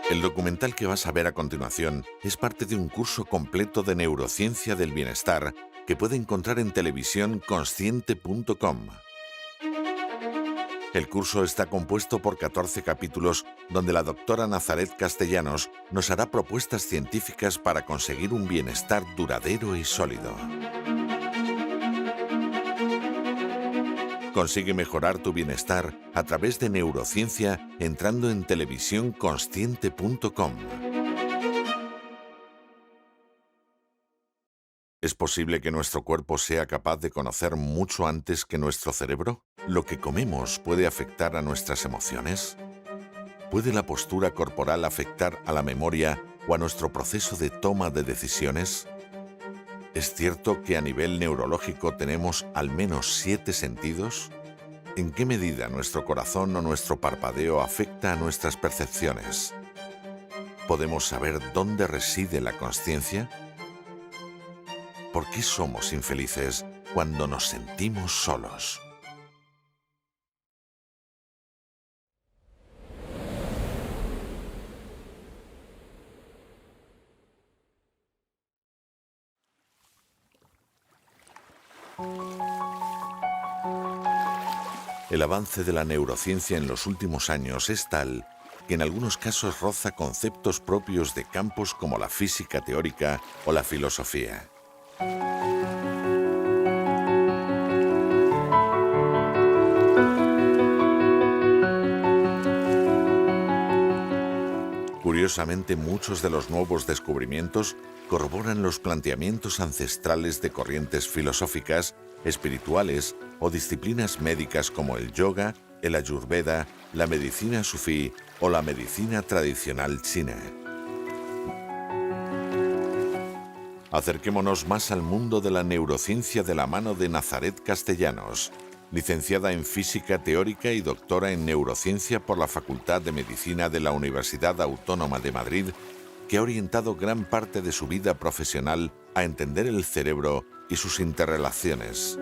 El documental que vas a ver a continuación es parte de un curso completo de neurociencia del bienestar que puede encontrar en televisión consciente.com. El curso está compuesto por 14 capítulos donde la doctora Nazaret Castellanos nos hará propuestas científicas para conseguir un bienestar duradero y sólido. Consigue mejorar tu bienestar a través de neurociencia entrando en televisiónconsciente.com. ¿Es posible que nuestro cuerpo sea capaz de conocer mucho antes que nuestro cerebro? ¿Lo que comemos puede afectar a nuestras emociones? ¿Puede la postura corporal afectar a la memoria o a nuestro proceso de toma de decisiones? ¿Es cierto que a nivel neurológico tenemos al menos 7 sentidos? ¿En qué medida nuestro corazón o nuestro parpadeo afecta a nuestras percepciones? ¿Podemos saber dónde reside la consciencia? ¿Por qué somos infelices cuando nos sentimos solos? El avance de la neurociencia en los últimos años es tal que en algunos casos roza conceptos propios de campos como la física teórica o la filosofía. Curiosamente, muchos de los nuevos descubrimientos corroboran los planteamientos ancestrales de corrientes filosóficas, espirituales o disciplinas médicas como el yoga, el ayurveda, la medicina sufí o la medicina tradicional china. Acerquémonos más al mundo de la neurociencia de la mano de Nazaret Castellanos, licenciada en Física Teórica y doctora en Neurociencia por la Facultad de Medicina de la Universidad Autónoma de Madrid, que ha orientado gran parte de su vida profesional a entender el cerebro y sus interrelaciones.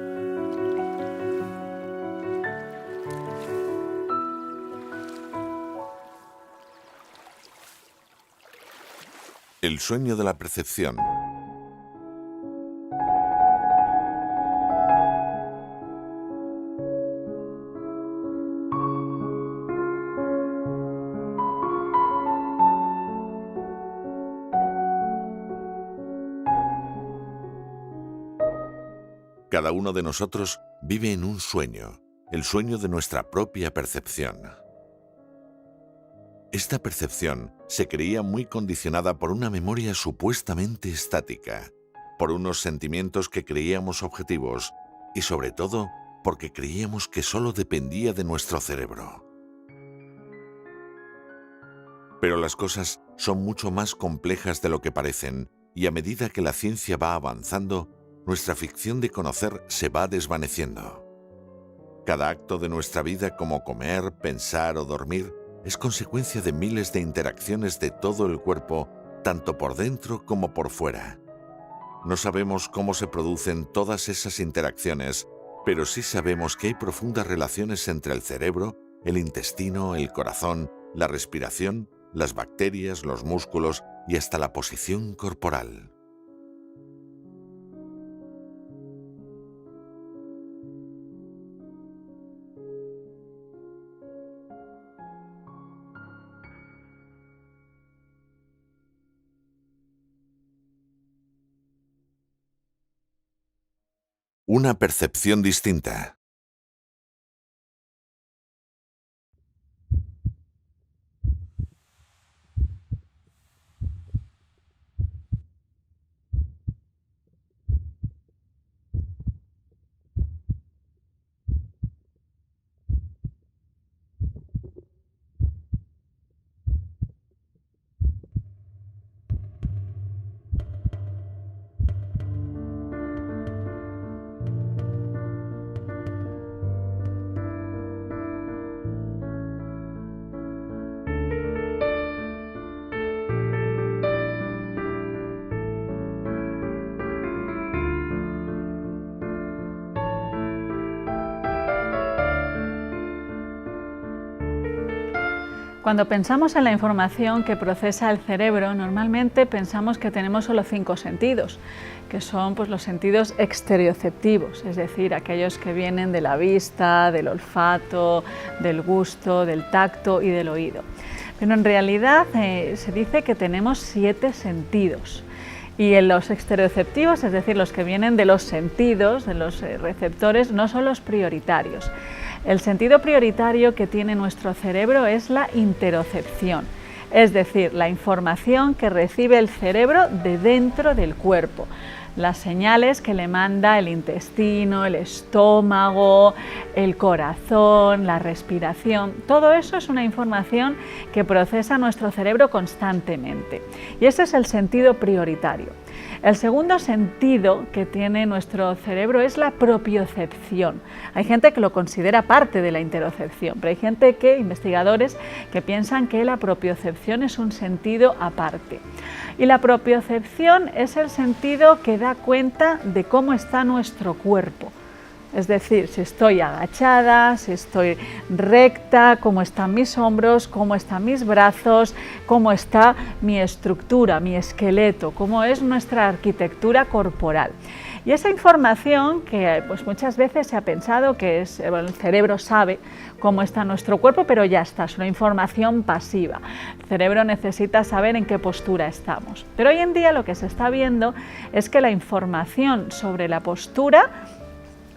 El sueño de la percepción. Cada uno de nosotros vive en un sueño, el sueño de nuestra propia percepción. Esta percepción se creía muy condicionada por una memoria supuestamente estática, por unos sentimientos que creíamos objetivos y sobre todo porque creíamos que solo dependía de nuestro cerebro. Pero las cosas son mucho más complejas de lo que parecen y a medida que la ciencia va avanzando, nuestra ficción de conocer se va desvaneciendo. Cada acto de nuestra vida, como comer, pensar o dormir, es consecuencia de miles de interacciones de todo el cuerpo, tanto por dentro como por fuera. No sabemos cómo se producen todas esas interacciones, pero sí sabemos que hay profundas relaciones entre el cerebro, el intestino, el corazón, la respiración, las bacterias, los músculos y hasta la posición corporal. Una percepción distinta. Cuando pensamos en la información que procesa el cerebro, normalmente pensamos que tenemos solo 5 sentidos, que son pues, los sentidos exterioceptivos, es decir, aquellos que vienen de la vista, del olfato, del gusto, del tacto y del oído. Pero en realidad se dice que tenemos 7 sentidos. Y en los exterioceptivos, es decir, los que vienen de los sentidos, de los receptores, no son los prioritarios. El sentido prioritario que tiene nuestro cerebro es la interocepción, es decir, la información que recibe el cerebro de dentro del cuerpo. Las señales que le manda el intestino, el estómago, el corazón, la respiración, todo eso es una información que procesa nuestro cerebro constantemente. Y ese es el sentido prioritario. El segundo sentido que tiene nuestro cerebro es la propiocepción. Hay gente que lo considera parte de la interocepción, pero hay investigadores, que piensan que la propiocepción es un sentido aparte. Y la propiocepción es el sentido que da cuenta de cómo está nuestro cuerpo. Es decir, si estoy agachada, si estoy recta, cómo están mis hombros, cómo están mis brazos, cómo está mi estructura, mi esqueleto, cómo es nuestra arquitectura corporal. Y esa información que pues muchas veces se ha pensado que el cerebro sabe cómo está nuestro cuerpo, pero ya está, es una información pasiva. El cerebro necesita saber en qué postura estamos. Pero hoy en día lo que se está viendo es que la información sobre la postura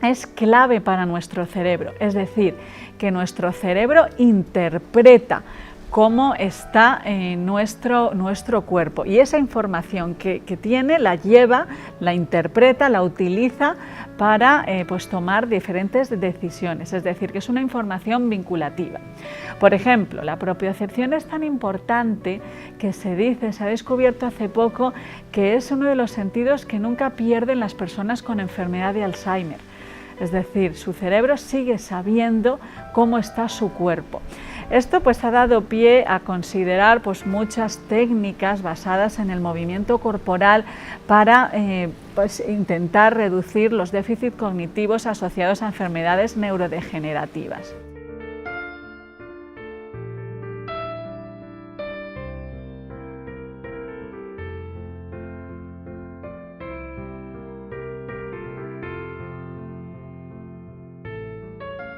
es clave para nuestro cerebro, es decir, que nuestro cerebro interpreta cómo está nuestro cuerpo, y esa información que tiene la lleva, la interpreta, la utiliza para pues tomar diferentes decisiones, es decir, que es una información vinculativa. Por ejemplo, la propiocepción es tan importante que se ha descubierto hace poco que es uno de los sentidos que nunca pierden las personas con enfermedad de Alzheimer. Es decir, su cerebro sigue sabiendo cómo está su cuerpo. Esto pues ha dado pie a considerar pues muchas técnicas basadas en el movimiento corporal para pues intentar reducir los déficits cognitivos asociados a enfermedades neurodegenerativas.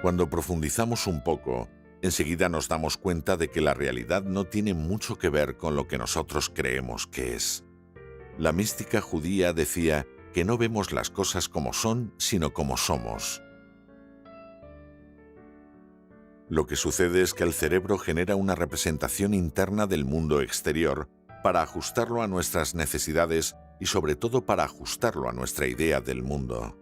Cuando profundizamos un poco, enseguida nos damos cuenta de que la realidad no tiene mucho que ver con lo que nosotros creemos que es. La mística judía decía que no vemos las cosas como son, sino como somos. Lo que sucede es que el cerebro genera una representación interna del mundo exterior para ajustarlo a nuestras necesidades y sobre todo para ajustarlo a nuestra idea del mundo.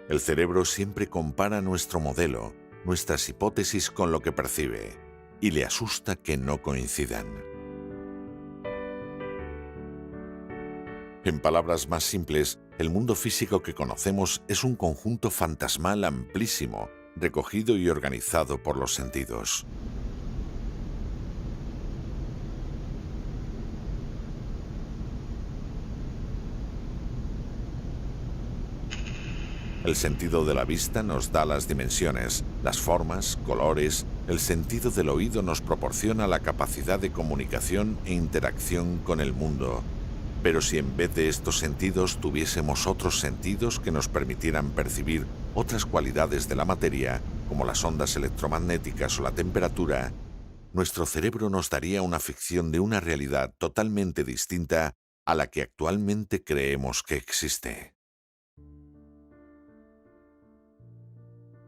El cerebro siempre compara nuestro modelo, nuestras hipótesis con lo que percibe, y le asusta que no coincidan. En palabras más simples, el mundo físico que conocemos es un conjunto fantasmal amplísimo, recogido y organizado por los sentidos. El sentido de la vista nos da las dimensiones, las formas, colores. El sentido del oído nos proporciona la capacidad de comunicación e interacción con el mundo. Pero si en vez de estos sentidos tuviésemos otros sentidos que nos permitieran percibir otras cualidades de la materia, como las ondas electromagnéticas o la temperatura, nuestro cerebro nos daría una ficción de una realidad totalmente distinta a la que actualmente creemos que existe.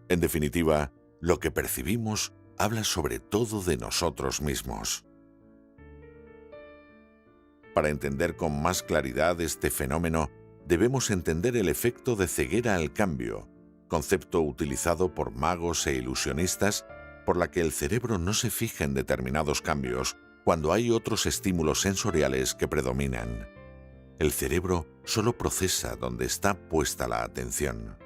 En definitiva, lo que percibimos habla sobre todo de nosotros mismos. Para entender con más claridad este fenómeno, debemos entender el efecto de ceguera al cambio, concepto utilizado por magos e ilusionistas por la que el cerebro no se fija en determinados cambios cuando hay otros estímulos sensoriales que predominan. El cerebro solo procesa donde está puesta la atención.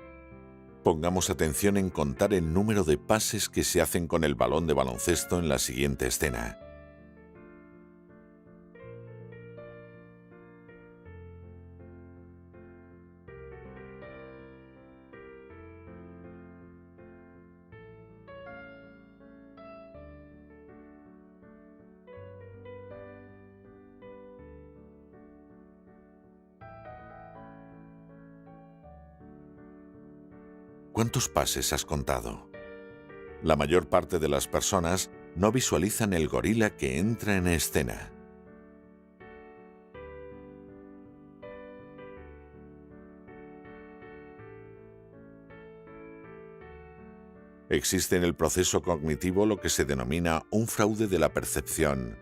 Pongamos atención en contar el número de pases que se hacen con el balón de baloncesto en la siguiente escena. ¿Cuántos pases has contado? La mayor parte de las personas no visualizan el gorila que entra en escena. Existe en el proceso cognitivo lo que se denomina un fraude de la percepción.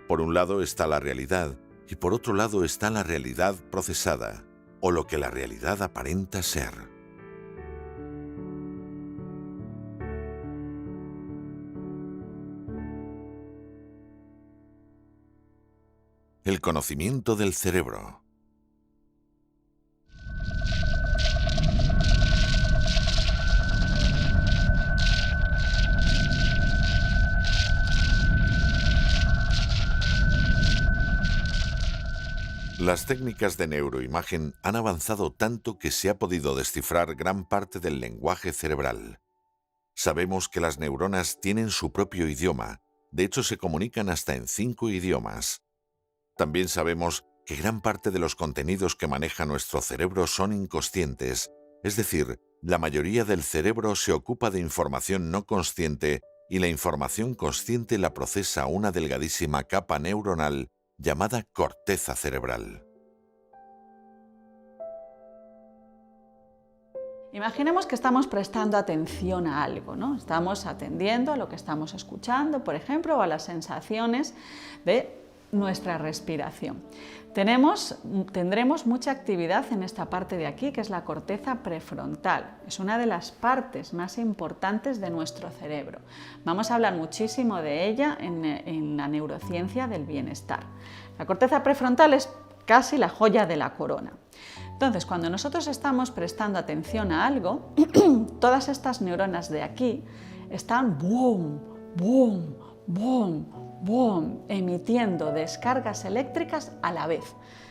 Por un lado está la realidad y por otro lado está la realidad procesada, o lo que la realidad aparenta ser. El conocimiento del cerebro. Las técnicas de neuroimagen han avanzado tanto que se ha podido descifrar gran parte del lenguaje cerebral. Sabemos que las neuronas tienen su propio idioma, de hecho se comunican hasta en 5 idiomas. También sabemos que gran parte de los contenidos que maneja nuestro cerebro son inconscientes, es decir, la mayoría del cerebro se ocupa de información no consciente y la información consciente la procesa una delgadísima capa neuronal llamada corteza cerebral. Imaginemos que estamos prestando atención a algo, ¿no? Estamos atendiendo a lo que estamos escuchando, por ejemplo, o a las sensaciones de nuestra respiración. Tendremos mucha actividad en esta parte de aquí, que es la corteza prefrontal. Es una de las partes más importantes de nuestro cerebro. Vamos a hablar muchísimo de ella en la neurociencia del bienestar. La corteza prefrontal es casi la joya de la corona. Entonces, cuando nosotros estamos prestando atención a algo, todas estas neuronas de aquí están boom, boom, boom, boom, emitiendo descargas eléctricas a la vez.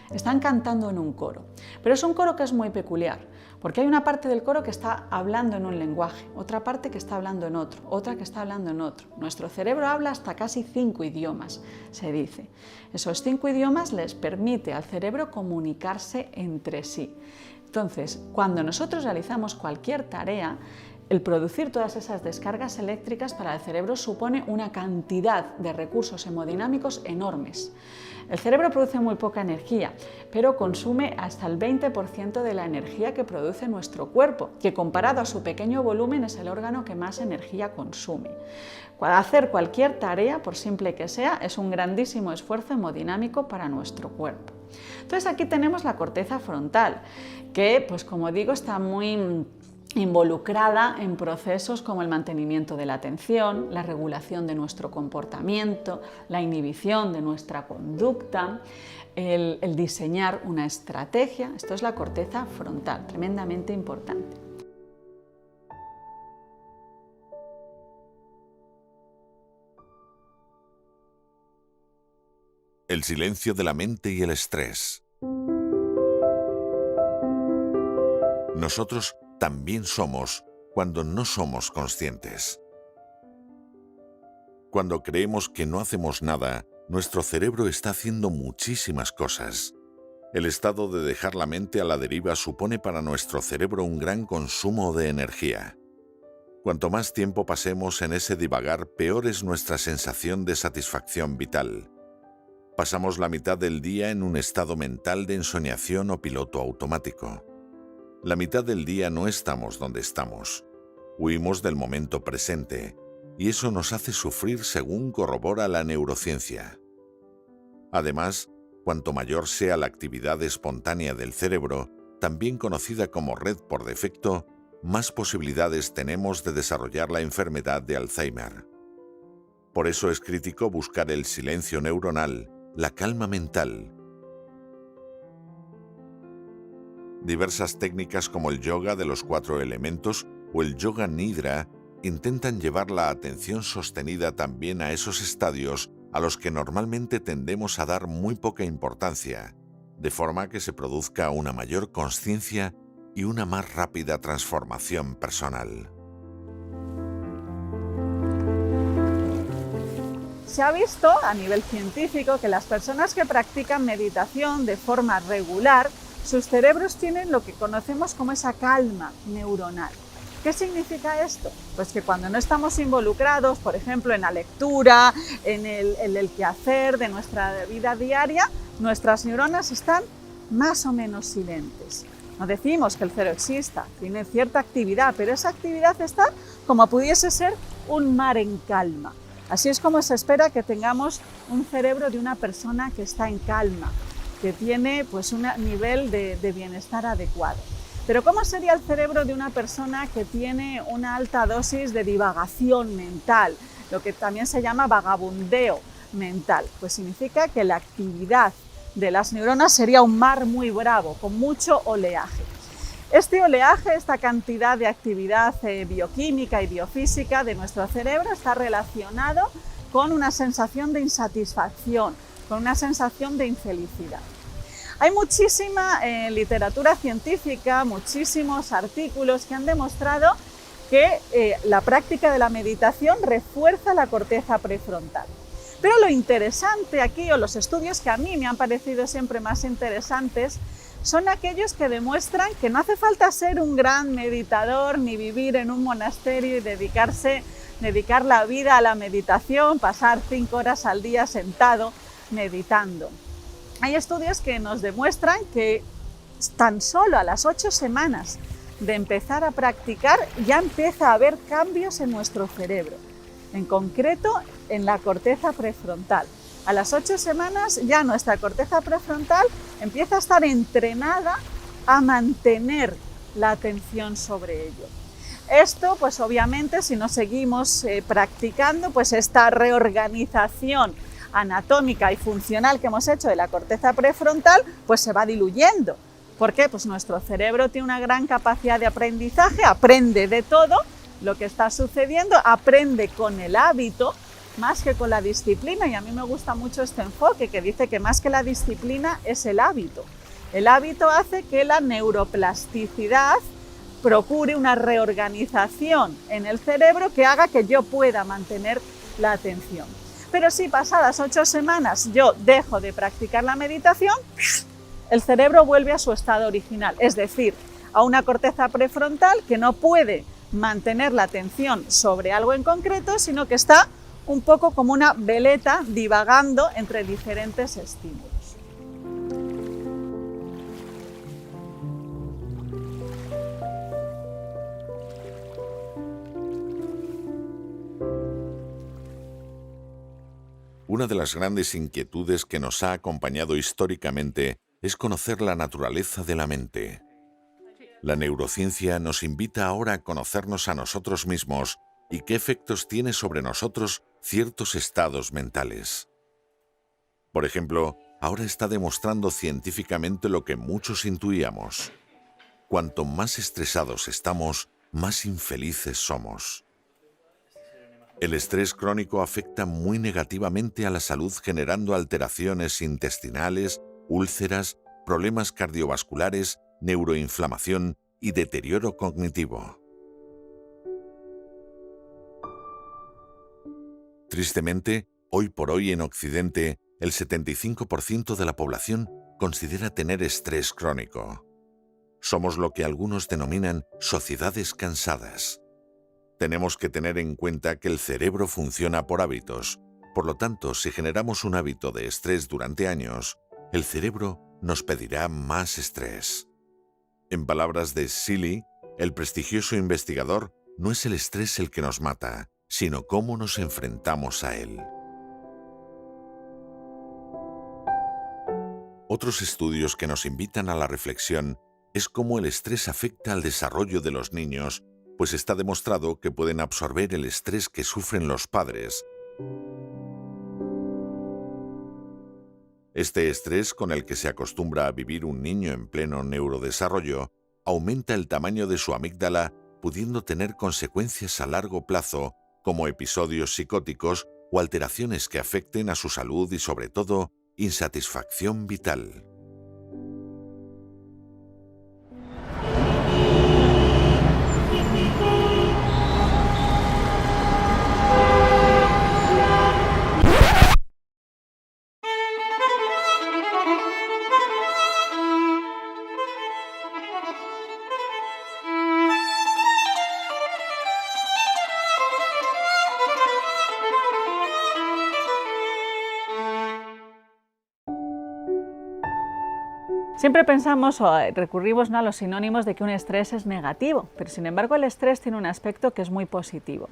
Están cantando en un coro, pero es un coro que es muy peculiar, porque hay una parte del coro que está hablando en un lenguaje, otra parte que está hablando en otro, otra que está hablando en otro. Nuestro cerebro habla hasta casi 5 idiomas, se dice. Esos 5 idiomas les permite al cerebro comunicarse entre sí. Entonces, cuando nosotros realizamos cualquier tarea, el producir todas esas descargas eléctricas para el cerebro supone una cantidad de recursos hemodinámicos enormes. El cerebro produce muy poca energía, pero consume hasta el 20% de la energía que produce nuestro cuerpo, que comparado a su pequeño volumen es el órgano que más energía consume. Hacer cualquier tarea, por simple que sea, es un grandísimo esfuerzo hemodinámico para nuestro cuerpo. Entonces aquí tenemos la corteza frontal, que, pues como digo, está muy involucrada en procesos como el mantenimiento de la atención, la regulación de nuestro comportamiento, la inhibición de nuestra conducta, el diseñar una estrategia. Esto es la corteza frontal, tremendamente importante. El silencio de la mente y el estrés. Nosotros también somos cuando no somos conscientes. Cuando creemos que no hacemos nada, nuestro cerebro está haciendo muchísimas cosas. El estado de dejar la mente a la deriva supone para nuestro cerebro un gran consumo de energía. Cuanto más tiempo pasemos en ese divagar, peor es nuestra sensación de satisfacción vital. Pasamos la mitad del día en un estado mental de ensoñación o piloto automático. La mitad del día no estamos donde estamos. Huimos del momento presente, y eso nos hace sufrir según corrobora la neurociencia. Además, cuanto mayor sea la actividad espontánea del cerebro, también conocida como red por defecto, más posibilidades tenemos de desarrollar la enfermedad de Alzheimer. Por eso es crítico buscar el silencio neuronal, la calma mental. Diversas técnicas como el yoga de los 4 elementos o el yoga nidra intentan llevar la atención sostenida también a esos estadios a los que normalmente tendemos a dar muy poca importancia, de forma que se produzca una mayor consciencia y una más rápida transformación personal. Se ha visto a nivel científico que las personas que practican meditación de forma regular, sus cerebros tienen lo que conocemos como esa calma neuronal. ¿Qué significa esto? Pues que cuando no estamos involucrados, por ejemplo, en la lectura, en el quehacer de nuestra vida diaria, nuestras neuronas están más o menos silentes. No decimos que el cerebro exista, tiene cierta actividad, pero esa actividad está como pudiese ser un mar en calma. Así es como se espera que tengamos un cerebro de una persona que está en calma, que tiene pues un nivel de bienestar adecuado. Pero ¿cómo sería el cerebro de una persona que tiene una alta dosis de divagación mental, lo que también se llama vagabundeo mental? Pues significa que la actividad de las neuronas sería un mar muy bravo, con mucho oleaje. Este oleaje, esta cantidad de actividad bioquímica y biofísica de nuestro cerebro está relacionado con una sensación de insatisfacción, con una sensación de infelicidad. Hay muchísima literatura científica, muchísimos artículos que han demostrado que la práctica de la meditación refuerza la corteza prefrontal. Pero lo interesante aquí, o los estudios que a mí me han parecido siempre más interesantes, son aquellos que demuestran que no hace falta ser un gran meditador ni vivir en un monasterio y dedicar la vida a la meditación, pasar 5 horas al día sentado meditando. Hay estudios que nos demuestran que tan solo a las 8 semanas de empezar a practicar ya empieza a haber cambios en nuestro cerebro, en concreto en la corteza prefrontal. A las 8 semanas ya nuestra corteza prefrontal empieza a estar entrenada a mantener la atención sobre ello. Esto, pues obviamente, si no seguimos practicando, pues esta reorganización anatómica y funcional que hemos hecho de la corteza prefrontal, pues se va diluyendo. ¿Por qué? Pues nuestro cerebro tiene una gran capacidad de aprendizaje, aprende de todo lo que está sucediendo, aprende con el hábito más que con la disciplina, y a mí me gusta mucho este enfoque que dice que más que la disciplina es el hábito. El hábito hace que la neuroplasticidad procure una reorganización en el cerebro que haga que yo pueda mantener la atención. Pero si pasadas 8 semanas yo dejo de practicar la meditación, el cerebro vuelve a su estado original, es decir, a una corteza prefrontal que no puede mantener la atención sobre algo en concreto, sino que está un poco como una veleta divagando entre diferentes estímulos. Una de las grandes inquietudes que nos ha acompañado históricamente es conocer la naturaleza de la mente. La neurociencia nos invita ahora a conocernos a nosotros mismos y qué efectos tiene sobre nosotros ciertos estados mentales. Por ejemplo, ahora está demostrando científicamente lo que muchos intuíamos. Cuanto más estresados estamos, más infelices somos. El estrés crónico afecta muy negativamente a la salud, generando alteraciones intestinales, úlceras, problemas cardiovasculares, neuroinflamación y deterioro cognitivo. Tristemente, hoy por hoy en Occidente, el 75% de la población considera tener estrés crónico. Somos lo que algunos denominan sociedades cansadas. Tenemos que tener en cuenta que el cerebro funciona por hábitos. Por lo tanto, si generamos un hábito de estrés durante años, el cerebro nos pedirá más estrés. En palabras de Seeley, el prestigioso investigador, no es el estrés el que nos mata, sino cómo nos enfrentamos a él. Otros estudios que nos invitan a la reflexión es cómo el estrés afecta al desarrollo de los niños, pues está demostrado que pueden absorber el estrés que sufren los padres. Este estrés con el que se acostumbra a vivir un niño en pleno neurodesarrollo aumenta el tamaño de su amígdala, pudiendo tener consecuencias a largo plazo, como episodios psicóticos o alteraciones que afecten a su salud y, sobre todo, insatisfacción vital. Siempre pensamos o recurrimos, ¿no?, a los sinónimos de que un estrés es negativo, pero sin embargo el estrés tiene un aspecto que es muy positivo.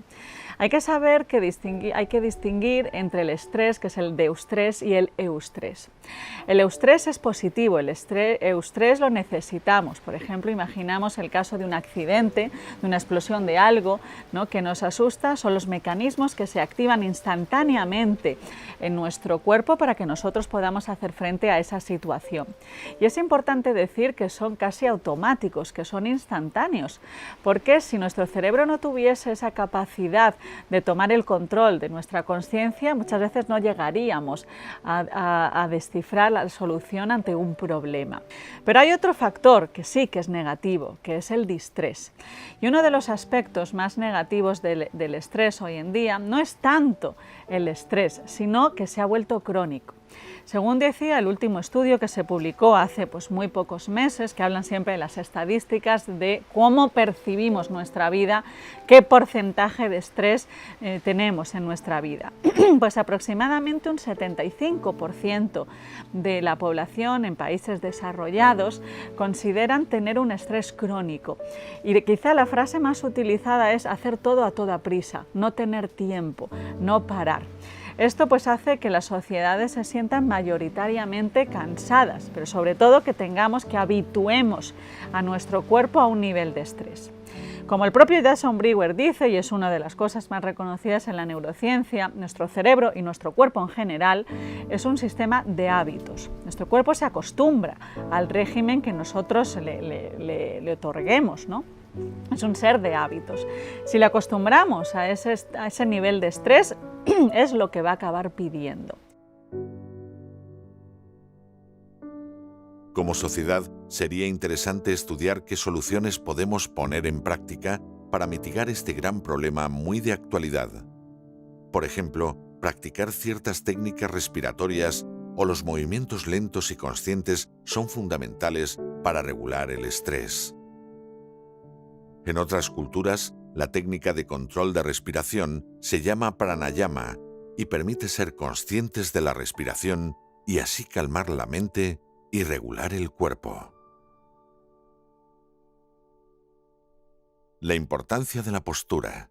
Hay que saber que hay que distinguir entre el estrés, que es el deustrés, y el eustrés. El eustrés es positivo, el eustrés lo necesitamos. Por ejemplo, imaginamos el caso de un accidente, de una explosión de algo, ¿no?, que nos asusta. Son los mecanismos que se activan instantáneamente en nuestro cuerpo para que nosotros podamos hacer frente a esa situación. Y es importante decir que son casi automáticos, que son instantáneos, porque si nuestro cerebro no tuviese esa capacidad de tomar el control de nuestra consciencia, muchas veces no llegaríamos a descifrar la solución ante un problema. Pero hay otro factor que sí que es negativo, que es el distrés. Y uno de los aspectos más negativos del estrés hoy en día no es tanto el estrés, sino que se ha vuelto crónico. Según decía el último estudio que se publicó hace muy pocos meses, que hablan siempre de las estadísticas de cómo percibimos nuestra vida, qué porcentaje de estrés tenemos en nuestra vida. Pues aproximadamente un 75% de la población en países desarrollados consideran tener un estrés crónico. Y quizá la frase más utilizada es hacer todo a toda prisa, no tener tiempo, no parar. Esto pues hace que las sociedades se sientan mayoritariamente cansadas, pero sobre todo que habituemos a nuestro cuerpo a un nivel de estrés. Como el propio Jason Brewer dice, y es una de las cosas más reconocidas en la neurociencia, nuestro cerebro y nuestro cuerpo en general es un sistema de hábitos. Nuestro cuerpo se acostumbra al régimen que nosotros le otorguemos, ¿no? Es un ser de hábitos. Si le acostumbramos a ese nivel de estrés, es lo que va a acabar pidiendo. Como sociedad, sería interesante estudiar qué soluciones podemos poner en práctica para mitigar este gran problema muy de actualidad. Por ejemplo, practicar ciertas técnicas respiratorias o los movimientos lentos y conscientes son fundamentales para regular el estrés. En otras culturas, la técnica de control de respiración se llama pranayama y permite ser conscientes de la respiración y así calmar la mente y regular el cuerpo. La importancia de la postura.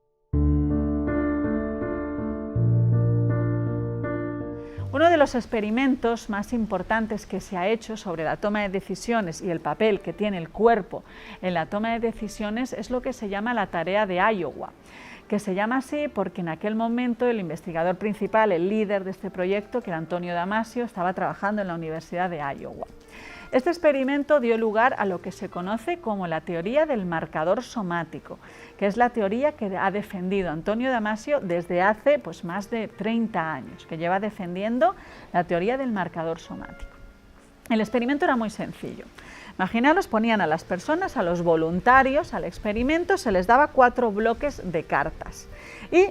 Uno de los experimentos más importantes que se ha hecho sobre la toma de decisiones y el papel que tiene el cuerpo en la toma de decisiones es lo que se llama la tarea de Iowa, que se llama así porque en aquel momento el investigador principal, el líder de este proyecto, que era Antonio Damasio, estaba trabajando en la Universidad de Iowa. Este experimento dio lugar a lo que se conoce como la teoría del marcador somático, que es la teoría que ha defendido Antonio Damasio desde hace más de 30 años, que lleva defendiendo la teoría del marcador somático. El experimento era muy sencillo. Imaginaros, ponían a las personas, a los voluntarios al experimento, se les daba 4 bloques de cartas y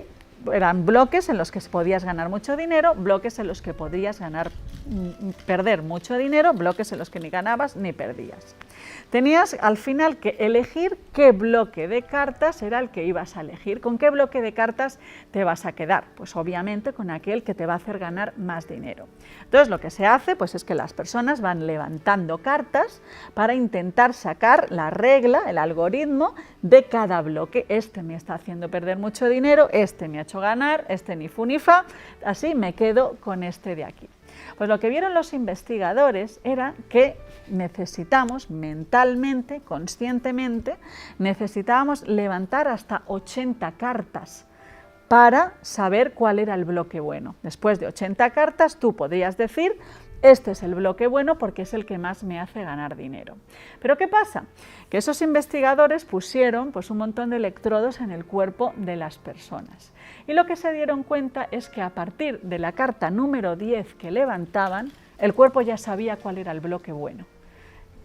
eran bloques en los que podías ganar mucho dinero, bloques en los que podías perder mucho dinero, bloques en los que ni ganabas ni perdías. Tenías al final que elegir qué bloque de cartas era el que ibas a elegir, con qué bloque de cartas te vas a quedar, pues obviamente con aquel que te va a hacer ganar más dinero. Entonces lo que se hace es que las personas van levantando cartas para intentar sacar la regla, el algoritmo de cada bloque. Este me está haciendo perder mucho dinero, este me ha hecho ganar, este ni fu ni fa, así me quedo con este de aquí. Pues lo que vieron los investigadores era que necesitamos mentalmente, conscientemente, necesitábamos levantar hasta 80 cartas para saber cuál era el bloque bueno. Después de 80 cartas tú podrías decir: este es el bloque bueno porque es el que más me hace ganar dinero. Pero ¿qué pasa? Que esos investigadores pusieron un montón de electrodos en el cuerpo de las personas. Y lo que se dieron cuenta es que a partir de la carta número 10 que levantaban, el cuerpo ya sabía cuál era el bloque bueno.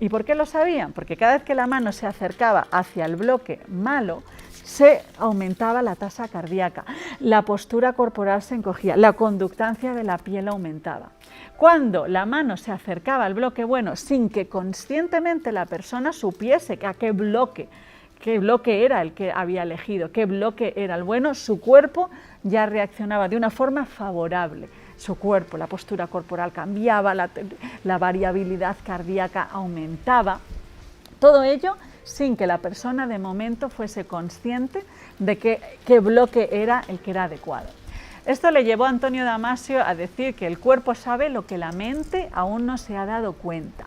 ¿Y por qué lo sabían? Porque cada vez que la mano se acercaba hacia el bloque malo, se aumentaba la tasa cardíaca, la postura corporal se encogía, la conductancia de la piel aumentaba. Cuando la mano se acercaba al bloque bueno sin que conscientemente la persona supiese a qué bloque era el que había elegido, qué bloque era el bueno, su cuerpo ya reaccionaba de una forma favorable. su cuerpo, la postura corporal cambiaba, la variabilidad cardíaca aumentaba. Todo ello sin que la persona de momento fuese consciente de qué bloque era el que era adecuado. Esto le llevó a Antonio Damasio a decir que el cuerpo sabe lo que la mente aún no se ha dado cuenta.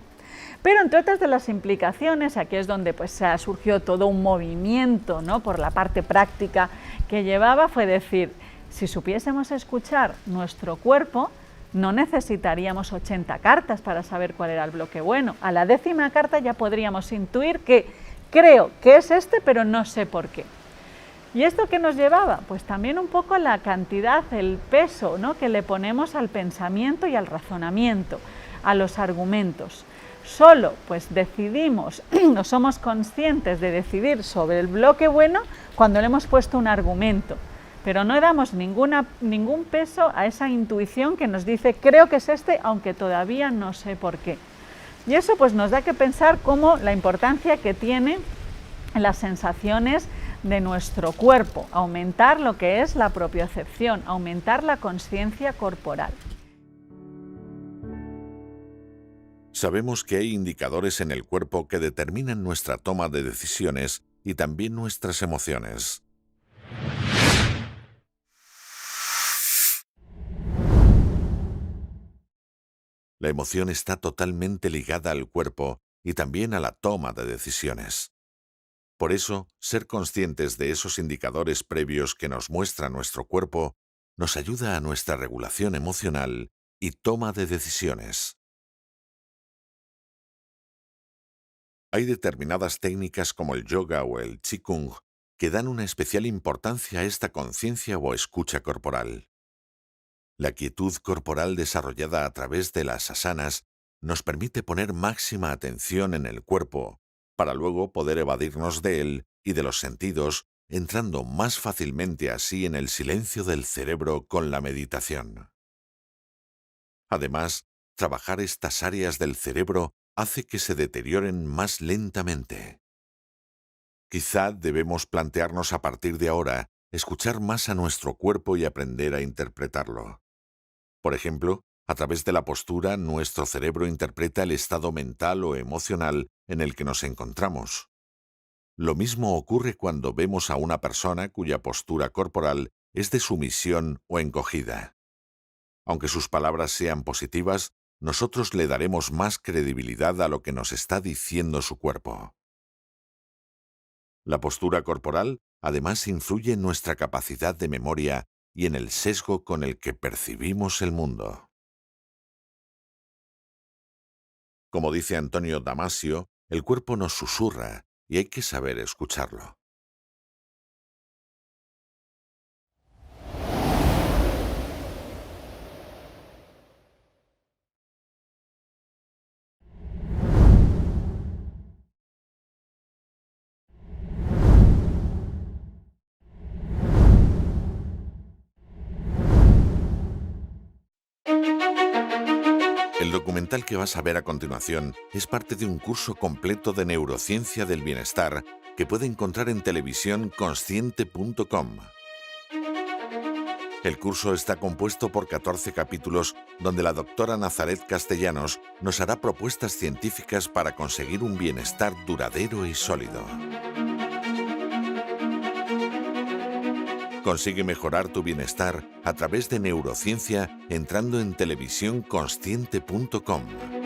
Pero entre otras de las implicaciones, aquí es donde surgió todo un movimiento, ¿no?, por la parte práctica que llevaba, fue decir, si supiésemos escuchar nuestro cuerpo, no necesitaríamos 80 cartas para saber cuál era el bloque bueno. A la 10ª carta ya podríamos intuir que creo que es este, pero no sé por qué. ¿Y esto qué nos llevaba? Pues también un poco la cantidad, el peso, ¿no?, que le ponemos al pensamiento y al razonamiento, a los argumentos. Solo pues decidimos, no somos conscientes de decidir sobre el bloque bueno cuando le hemos puesto un argumento, pero no damos ningún peso a esa intuición que nos dice creo que es este, aunque todavía no sé por qué. Y eso pues nos da que pensar cómo la importancia que tiene las sensaciones de nuestro cuerpo, aumentar lo que es la propiocepción, aumentar la conciencia corporal. Sabemos que hay indicadores en el cuerpo que determinan nuestra toma de decisiones y también nuestras emociones. La emoción está totalmente ligada al cuerpo y también a la toma de decisiones. Por eso, ser conscientes de esos indicadores previos que nos muestra nuestro cuerpo nos ayuda a nuestra regulación emocional y toma de decisiones. Hay determinadas técnicas como el yoga o el qigong que dan una especial importancia a esta conciencia o escucha corporal. La quietud corporal desarrollada a través de las asanas nos permite poner máxima atención en el cuerpo, para luego poder evadirnos de él y de los sentidos, entrando más fácilmente así en el silencio del cerebro con la meditación. Además, trabajar estas áreas del cerebro hace que se deterioren más lentamente. Quizá debemos plantearnos a partir de ahora escuchar más a nuestro cuerpo y aprender a interpretarlo. Por ejemplo, a través de la postura, nuestro cerebro interpreta el estado mental o emocional en el que nos encontramos. Lo mismo ocurre cuando vemos a una persona cuya postura corporal es de sumisión o encogida. Aunque sus palabras sean positivas, nosotros le daremos más credibilidad a lo que nos está diciendo su cuerpo. La postura corporal, además, influye en nuestra capacidad de memoria y en el sesgo con el que percibimos el mundo. Como dice Antonio Damasio, el cuerpo nos susurra y hay que saber escucharlo. El documental que vas a ver a continuación es parte de un curso completo de neurociencia del bienestar que puede encontrar en televisión consciente.com. El curso está compuesto por 14 capítulos donde la doctora Nazaret Castellanos nos hará propuestas científicas para conseguir un bienestar duradero y sólido. Consigue mejorar tu bienestar a través de neurociencia entrando en televisiónconsciente.com.